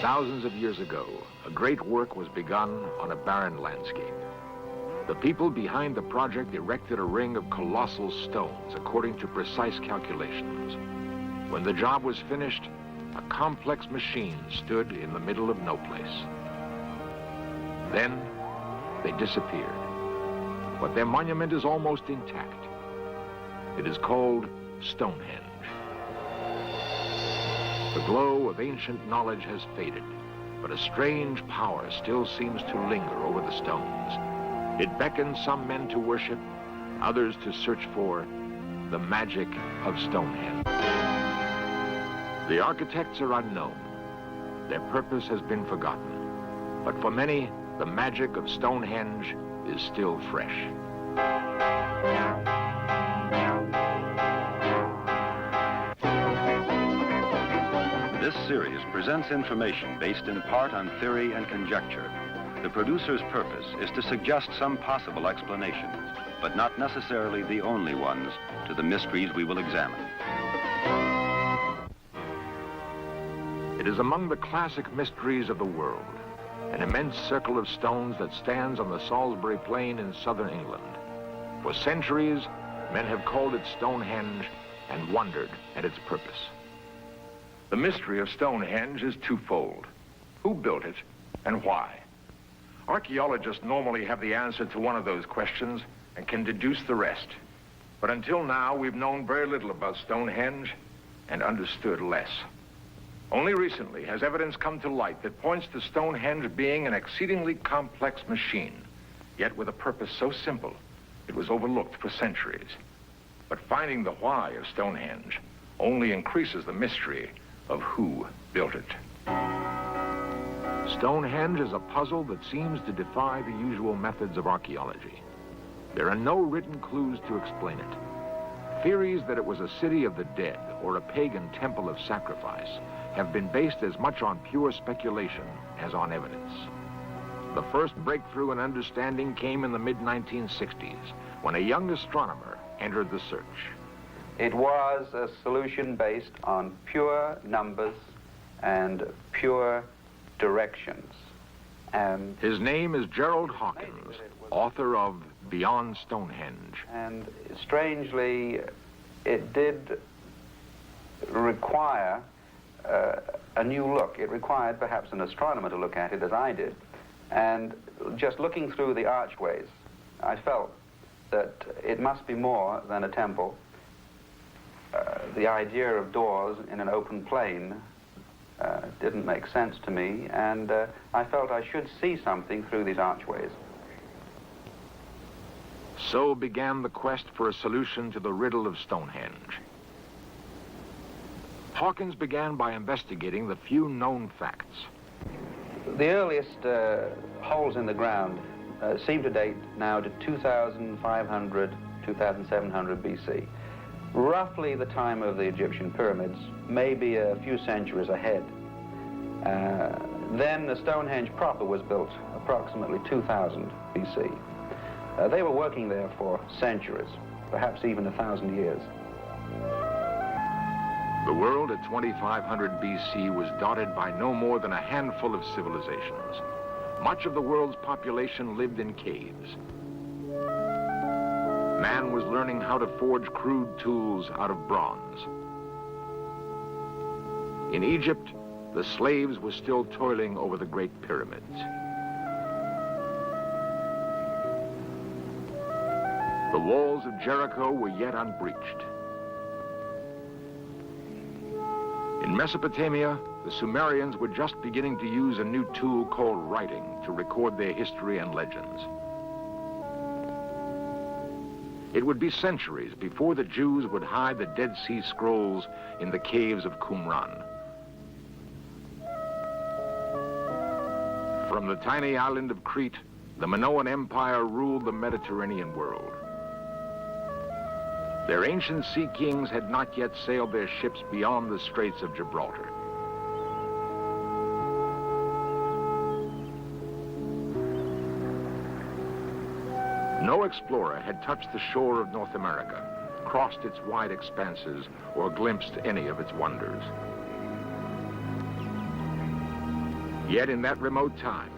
Thousands of years ago, a great work was begun on a barren landscape. The people behind the project erected a ring of colossal stones according to precise calculations. When the job was finished, a complex machine stood in the middle of no place. Then they disappeared, but their monument is almost intact. It is called Stonehenge. The glow of ancient knowledge has faded, but a strange power still seems to linger over the stones. It beckons some men to worship, others to search for the magic of Stonehenge. The architects are unknown. Their purpose has been forgotten. But for many, the magic of Stonehenge is still fresh. This series presents information based in part on theory and conjecture. The producer's purpose is to suggest some possible explanations, but not necessarily the only ones, to the mysteries we will examine. It is among the classic mysteries of the world, an immense circle of stones that stands on the Salisbury Plain in southern England. For centuries, men have called it Stonehenge and wondered at its purpose. The mystery of Stonehenge is twofold. Who built it and why? Archaeologists normally have the answer to one of those questions and can deduce the rest. But until now, we've known very little about Stonehenge and understood less. Only recently has evidence come to light that points to Stonehenge being an exceedingly complex machine, yet with a purpose so simple, it was overlooked for centuries. But finding the why of Stonehenge only increases the mystery of who built it. Stonehenge is a puzzle that seems to defy the usual methods of archaeology. There are no written clues to explain it. Theories that it was a city of the dead or a pagan temple of sacrifice have been based as much on pure speculation as on evidence. The first breakthrough in understanding came in the mid-1960s when a young astronomer entered the search. It was a solution based on pure numbers and pure directions. And his name is Gerald Hawkins, author of Beyond Stonehenge. And strangely, it did require a new look. It required perhaps an astronomer to look at it as I did. And just looking through the archways, I felt that it must be more than a temple. The idea of doors in an open plain didn't make sense to me, and I felt I should see something through these archways. So began the quest for a solution to the riddle of Stonehenge. Hawkins began by investigating the few known facts. The earliest holes in the ground seem to date now to 2,500, 2,700 BC. Roughly the time of the Egyptian pyramids, maybe a few centuries ahead. Then the Stonehenge proper was built approximately 2000 BC. They were working there for centuries, perhaps even 1,000 years. The world at 2500 BC was dotted by no more than a handful of civilizations. Much of the world's population lived in caves. Man was learning how to forge crude tools out of bronze. In Egypt, the slaves were still toiling over the Great Pyramids. The walls of Jericho were yet unbreached. In Mesopotamia, the Sumerians were just beginning to use a new tool called writing to record their history and legends. It would be centuries before the Jews would hide the Dead Sea Scrolls in the caves of Qumran. From the tiny island of Crete, the Minoan Empire ruled the Mediterranean world. Their ancient sea kings had not yet sailed their ships beyond the Straits of Gibraltar. No explorer had touched the shore of North America, crossed its wide expanses, or glimpsed any of its wonders. Yet in that remote time,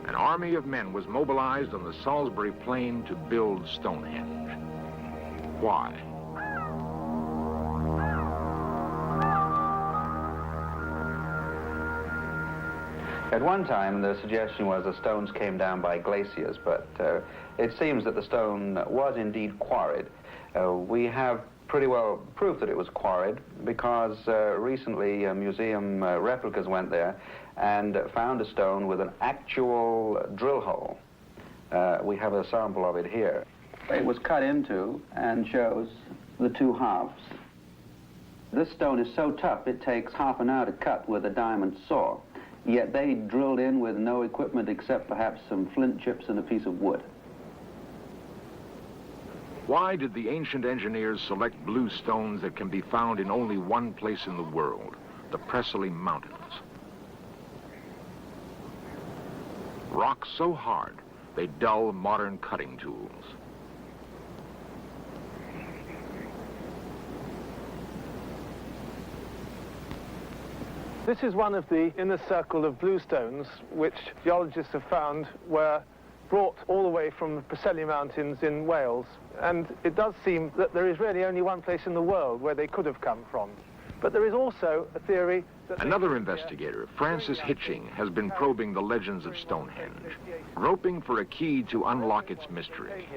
an army of men was mobilized on the Salisbury Plain to build Stonehenge. Why? At one time, the suggestion was the stones came down by glaciers, but it seems that the stone was indeed quarried. We have pretty well proof that it was quarried because recently museum replicas went there and found a stone with an actual drill hole. We have a sample of it here. It was cut into and shows the two halves. This stone is so tough it takes half an hour to cut with a diamond saw. Yet they drilled in with no equipment except perhaps some flint chips and a piece of wood. Why did the ancient engineers select blue stones that can be found in only one place in the world, the Presely Mountains? Rocks so hard, they dull modern cutting tools. This is one of the inner circle of blue stones which geologists have found were brought all the way from the Presely Mountains in Wales. And it does seem that there is really only one place in the world where they could have come from. But there is also a theory that... Another investigator, Francis Hitching, has been probing the legends of Stonehenge, groping for a key to unlock its mystery.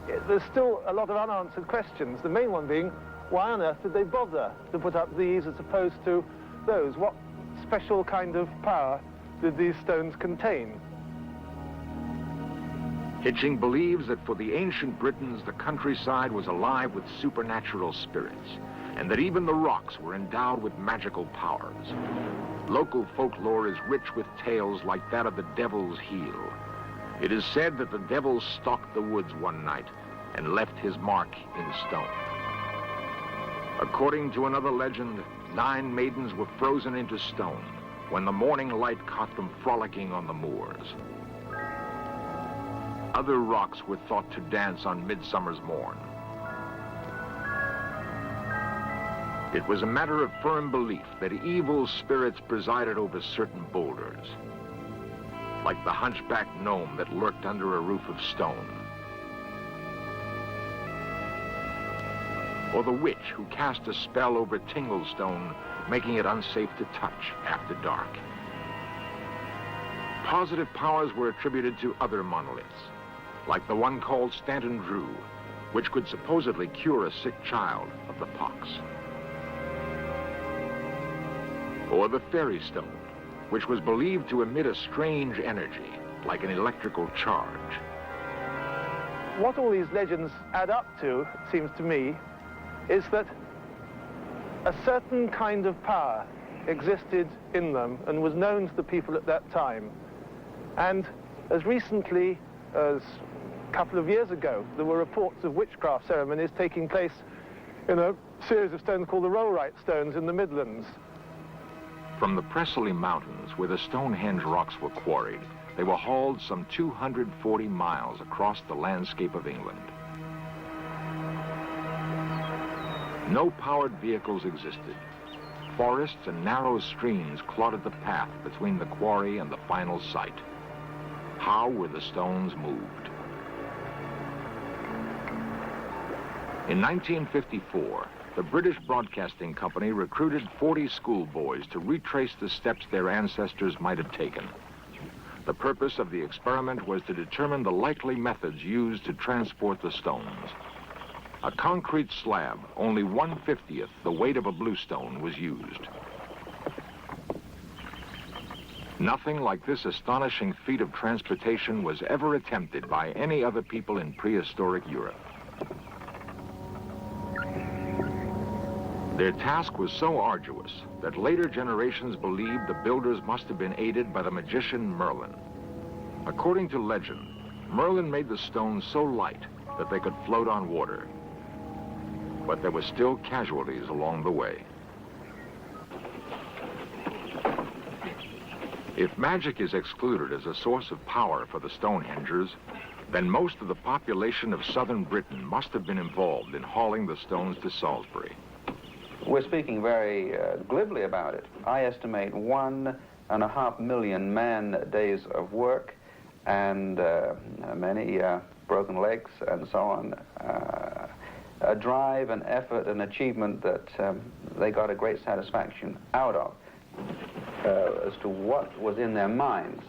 There's still a lot of unanswered questions, the main one being, why on earth did they bother to put up these as opposed to those? What special kind of power did these stones contain? Hitching believes that for the ancient Britons, the countryside was alive with supernatural spirits, and that even the rocks were endowed with magical powers. Local folklore is rich with tales like that of the Devil's Heel. It is said that the devil stalked the woods one night and left his mark in stone. According to another legend, 9 maidens were frozen into stone when the morning light caught them frolicking on the moors. Other rocks were thought to dance on midsummer's morn. It was a matter of firm belief that evil spirits presided over certain boulders, like the hunchback gnome that lurked under a roof of stone, or the witch who cast a spell over Tinglestone, making it unsafe to touch after dark. Positive powers were attributed to other monoliths, like the one called Stanton Drew, which could supposedly cure a sick child of the pox. Or the Fairy Stone, which was believed to emit a strange energy, like an electrical charge. What all these legends add up to, it seems to me, is that a certain kind of power existed in them and was known to the people at that time. And as recently as a couple of years ago, there were reports of witchcraft ceremonies taking place in a series of stones called the Rollright Stones in the Midlands. From the Presely Mountains, where the Stonehenge rocks were quarried, they were hauled some 240 miles across the landscape of England. No powered vehicles existed. Forests and narrow streams clotted the path between the quarry and the final site. How were the stones moved? In 1954, the British Broadcasting Company recruited 40 schoolboys to retrace the steps their ancestors might have taken. The purpose of the experiment was to determine the likely methods used to transport the stones. A concrete slab, only 1/50th the weight of a bluestone, was used. Nothing like this astonishing feat of transportation was ever attempted by any other people in prehistoric Europe. Their task was so arduous that later generations believed the builders must have been aided by the magician Merlin. According to legend, Merlin made the stones so light that they could float on water. But there were still casualties along the way. If magic is excluded as a source of power for the Stonehengers, then most of the population of southern Britain must have been involved in hauling the stones to Salisbury. We're speaking very glibly about it. I estimate 1 1.5 million man-days of work and many broken legs and so on. A drive and effort and achievement that they got a great satisfaction out of. As to what was in their minds,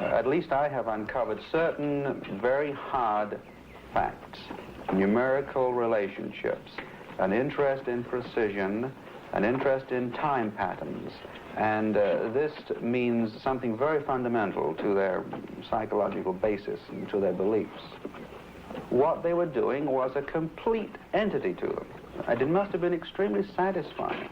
at least I have uncovered certain very hard facts, numerical relationships, an interest in precision, an interest in time patterns, and this means something very fundamental to their psychological basis and to their beliefs. What they were doing was a complete entity to them, and it must have been extremely satisfying.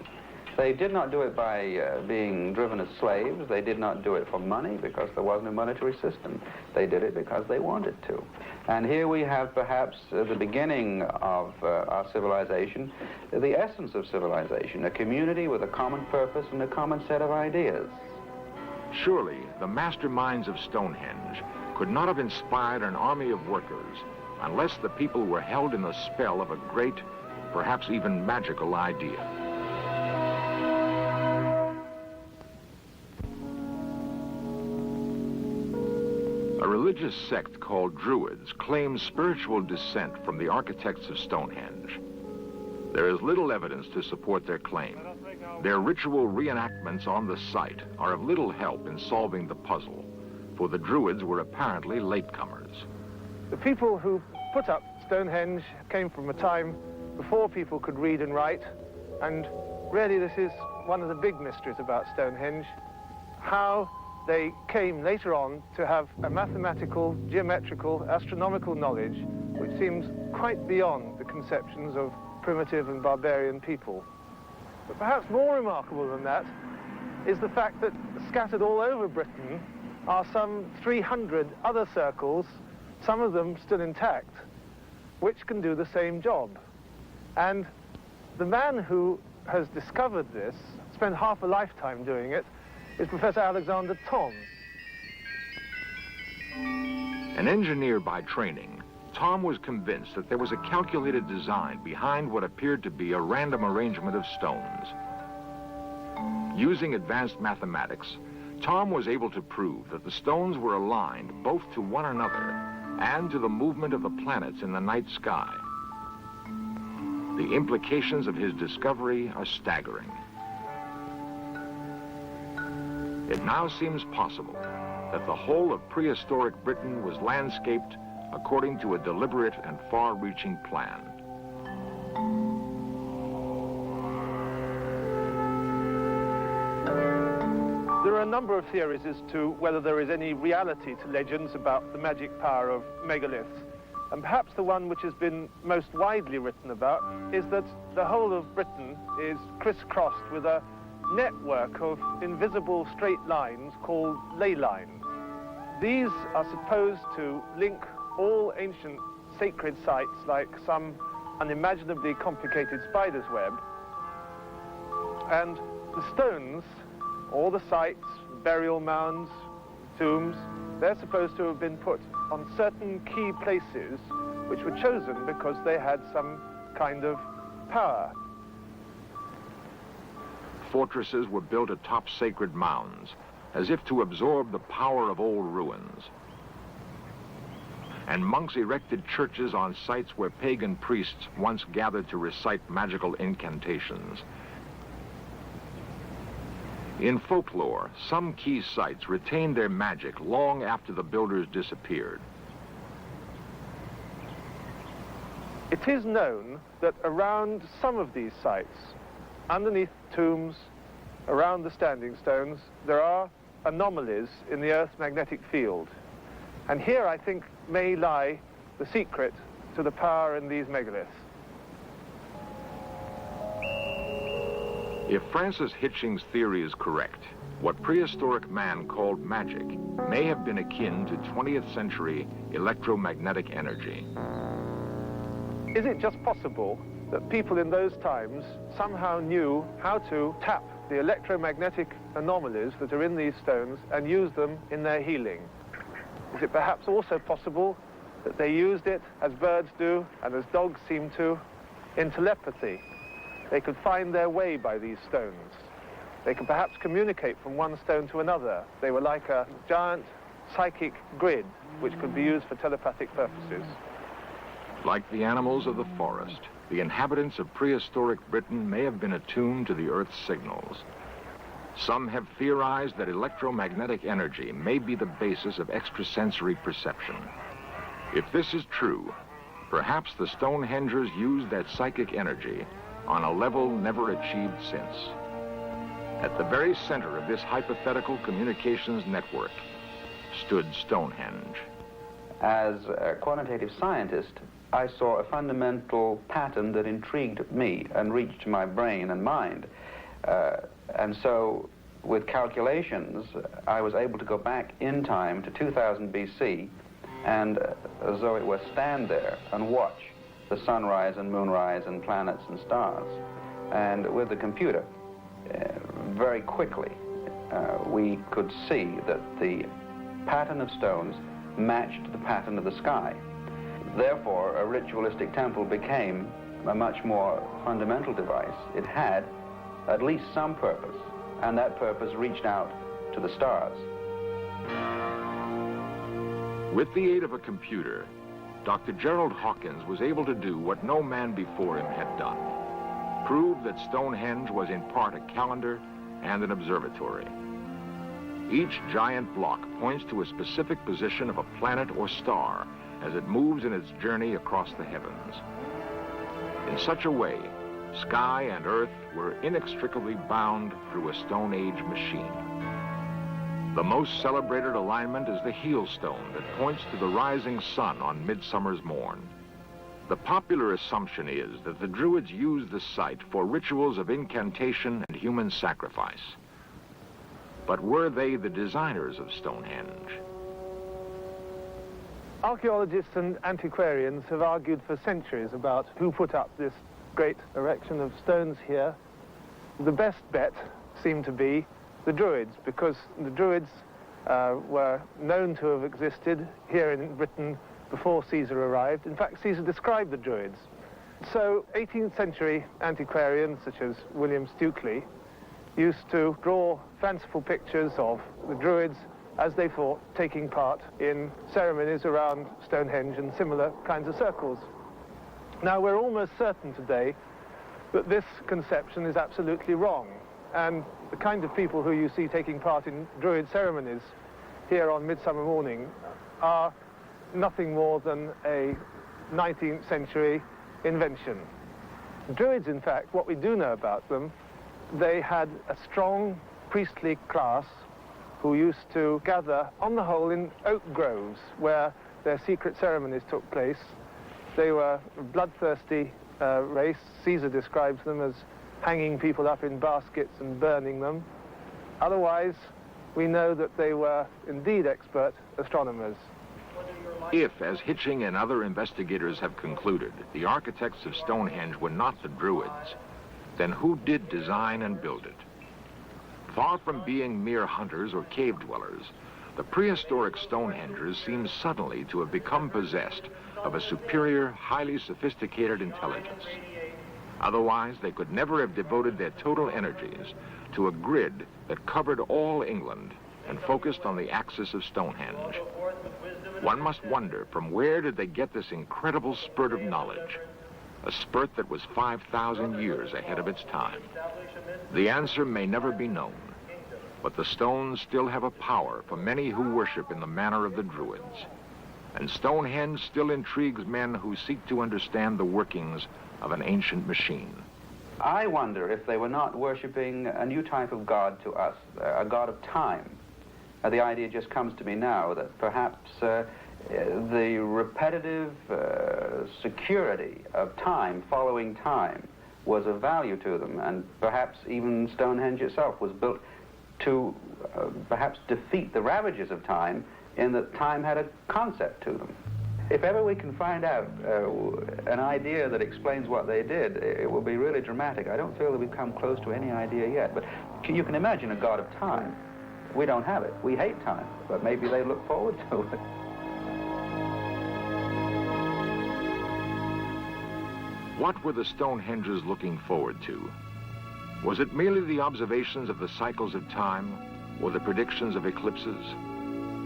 They did not do it by being driven as slaves. They did not do it for money because there wasn't a monetary system. They did it because they wanted to. And here we have perhaps the beginning of our civilization, the essence of civilization, a community with a common purpose and a common set of ideas. Surely, the masterminds of Stonehenge could not have inspired an army of workers unless the people were held in the spell of a great, perhaps even magical idea. A religious sect called Druids claims spiritual descent from the architects of Stonehenge. There is little evidence to support their claim. Their ritual reenactments on the site are of little help in solving the puzzle, for the Druids were apparently latecomers. The people who put up Stonehenge came from a time before people could read and write, and really this is one of the big mysteries about Stonehenge, how they came later on to have a mathematical, geometrical, astronomical knowledge which seems quite beyond the conceptions of primitive and barbarian people. But perhaps more remarkable than that is the fact that scattered all over Britain are some 300 other circles, some of them still intact, which can do the same job. And the man who has discovered this, spent half a lifetime doing it, is Professor Alexander Thom. An engineer by training, Thom was convinced that there was a calculated design behind what appeared to be a random arrangement of stones. Using advanced mathematics, Thom was able to prove that the stones were aligned both to one another and to the movement of the planets in the night sky. The implications of his discovery are staggering. It now seems possible that the whole of prehistoric Britain was landscaped according to a deliberate and far-reaching plan. There are a number of theories as to whether there is any reality to legends about the magic power of megaliths. And perhaps the one which has been most widely written about is that the whole of Britain is crisscrossed with a network of invisible straight lines called ley lines. These are supposed to link all ancient sacred sites like some unimaginably complicated spider's web. And the stones, all the sites, burial mounds, tombs, they're supposed to have been put on certain key places which were chosen because they had some kind of power. Fortresses were built atop sacred mounds, as if to absorb the power of old ruins. And monks erected churches on sites where pagan priests once gathered to recite magical incantations. In folklore, some key sites retained their magic long after the builders disappeared. It is known that around some of these sites, underneath tombs, around the standing stones, there are anomalies in the Earth's magnetic field. And here, I think, may lie the secret to the power in these megaliths. If Francis Hitching's theory is correct, what prehistoric man called magic may have been akin to 20th century electromagnetic energy. Is it just possible that people in those times somehow knew how to tap the electromagnetic anomalies that are in these stones and use them in their healing? Is it perhaps also possible that they used it, as birds do and as dogs seem to, in telepathy? They could find their way by these stones. They could perhaps communicate from one stone to another. They were like a giant psychic grid which could be used for telepathic purposes. Like the animals of the forest, the inhabitants of prehistoric Britain may have been attuned to the Earth's signals. Some have theorized that electromagnetic energy may be the basis of extrasensory perception. If this is true, perhaps the Stonehengers used that psychic energy on a level never achieved since. At the very center of this hypothetical communications network stood Stonehenge. As a quantitative scientist, I saw a fundamental pattern that intrigued me and reached my brain and mind. And so, with calculations, I was able to go back in time to 2000 BC and, as though it were, stand there and watch the sunrise and moonrise and planets and stars. And with the computer, very quickly, we could see that the pattern of stones matched the pattern of the sky. Therefore, a ritualistic temple became a much more fundamental device. It had at least some purpose, and that purpose reached out to the stars. With the aid of a computer, Dr. Gerald Hawkins was able to do what no man before him had done: prove that Stonehenge was in part a calendar and an observatory. Each giant block points to a specific position of a planet or star as it moves in its journey across the heavens. In such a way, sky and earth were inextricably bound through a Stone Age machine. The most celebrated alignment is the heel stone that points to the rising sun on midsummer's morn. The popular assumption is that the Druids used the site for rituals of incantation and human sacrifice. But were they the designers of Stonehenge? Archaeologists and antiquarians have argued for centuries about who put up this great erection of stones here. The best bet seemed to be the Druids, because the Druids were known to have existed here in Britain before Caesar arrived. In fact, Caesar described the Druids. So 18th century antiquarians such as William Stukely used to draw fanciful pictures of the Druids as they thought taking part in ceremonies around Stonehenge and similar kinds of circles. Now, we're almost certain today that this conception is absolutely wrong, and the kind of people who you see taking part in Druid ceremonies here on Midsummer Morning are nothing more than a 19th century invention. Druids, in fact, what we do know about them, they had a strong priestly class who used to gather, on the whole, in oak groves where their secret ceremonies took place. They were a bloodthirsty race. Caesar describes them as hanging people up in baskets and burning them. Otherwise, we know that they were indeed expert astronomers. If, as Hitching and other investigators have concluded, the architects of Stonehenge were not the Druids, then who did design and build it? Far from being mere hunters or cave dwellers, the prehistoric Stonehengers seem suddenly to have become possessed of a superior, highly sophisticated intelligence. Otherwise, they could never have devoted their total energies to a grid that covered all England and focused on the axis of Stonehenge. One must wonder, from where did they get this incredible spurt of knowledge? A spurt that was 5,000 years ahead of its time. The answer may never be known, but the stones still have a power for many who worship in the manner of the Druids. And Stonehenge still intrigues men who seek to understand the workings of an ancient machine. I wonder if they were not worshipping a new type of god to us, a god of time. The idea just comes to me now that perhaps the repetitive security of time, following time, was of value to them, and perhaps even Stonehenge itself was built to perhaps defeat the ravages of time, in that time had a concept to them. If ever we can find out an idea that explains what they did, it will be really dramatic. I don't feel that we've come close to any idea yet, but you can imagine a god of time. We don't have it. We hate time, but maybe they look forward to it. What were the Stonehengers looking forward to? Was it merely the observations of the cycles of time or the predictions of eclipses?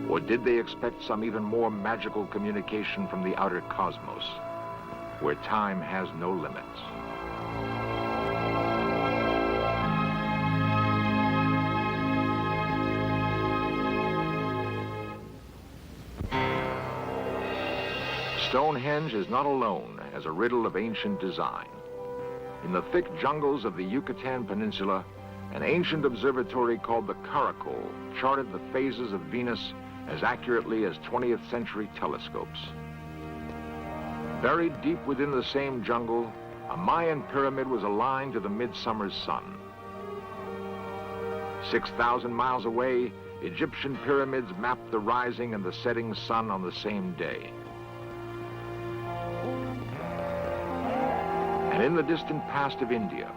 Or did they expect some even more magical communication from the outer cosmos, where time has no limits? Stonehenge is not alone as a riddle of ancient design. In the thick jungles of the Yucatan Peninsula, an ancient observatory called the Caracol charted the phases of Venus as accurately as 20th century telescopes. Buried deep within the same jungle, a Mayan pyramid was aligned to the midsummer sun. 6,000 miles away, Egyptian pyramids mapped the rising and the setting sun on the same day. And in the distant past of India,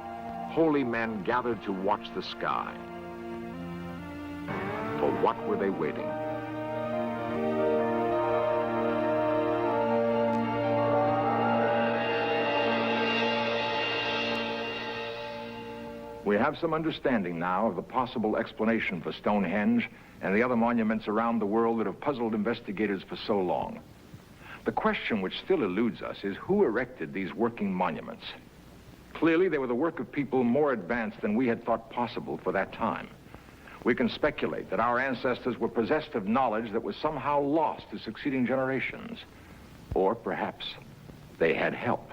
holy men gathered to watch the sky. For what were they waiting? We have some understanding now of the possible explanation for Stonehenge and the other monuments around the world that have puzzled investigators for so long. The question which still eludes us is who erected these working monuments? Clearly, they were the work of people more advanced than we had thought possible for that time. We can speculate that our ancestors were possessed of knowledge that was somehow lost to succeeding generations. Or perhaps they had help.